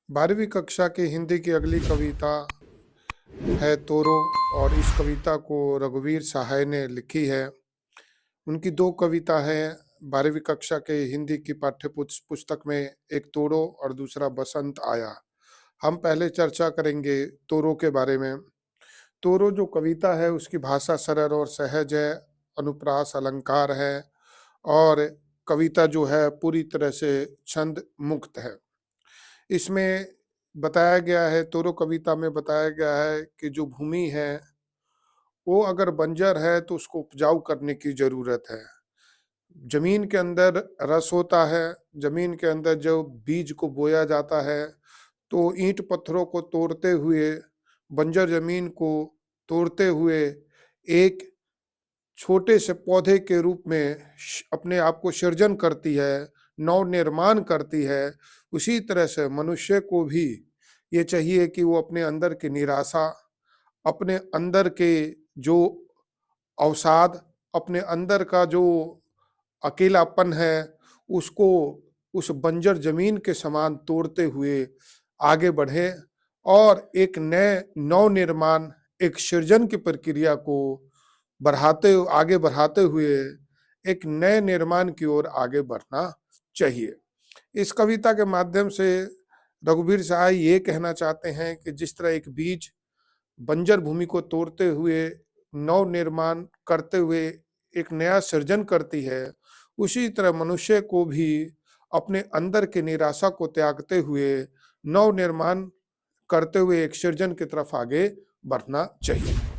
12वीं कक्षा की हिंदी की अगली कविता है तोरो। और इस कविता को रघुवीर सहाय ने लिखी है। उनकी दो कविता है 12वीं कक्षा के हिंदी की पुस्तक में, एक तोरो और दूसरा बसंत आया। हम पहले चर्चा करेंगे तोरो के बारे में। तोरो जो कविता है उसकी भाषा सरल और सहज है, अनुप्रास अलंकार है और कविता जो है पूरी तरह से छंद मुक्त है। इसमें बताया गया है, तोरो कविता में बताया गया है कि जो भूमि है वो अगर बंजर है तो उसको उपजाऊ करने की जरूरत है। जमीन के अंदर रस होता है, जमीन के अंदर जो बीज को बोया जाता है तो ईंट पत्थरों को तोड़ते हुए, बंजर जमीन को तोड़ते हुए एक छोटे से पौधे के रूप में अपने आप को सृजन करती है, नव निर्माण करती है। उसी तरह से मनुष्य को भी ये चाहिए कि वो अपने अंदर की निराशा, अपने अंदर के जो अवसाद, अपने अंदर का जो अकेलापन है, उसको उस बंजर जमीन के समान तोड़ते हुए आगे बढ़े और एक नए नव निर्माण, एक सृजन की प्रक्रिया को आगे बढ़ाते हुए एक नए निर्माण की ओर आगे बढ़ना चाहिए। इस कविता के माध्यम से रघुवीर सहाय ये कहना चाहते हैं कि जिस तरह एक बीज बंजर भूमि को तोड़ते हुए नव निर्माण करते हुए एक नया सृजन करती है, उसी तरह मनुष्य को भी अपने अंदर की निराशा को त्यागते हुए नव निर्माण करते हुए एक सृजन की तरफ आगे बढ़ना चाहिए।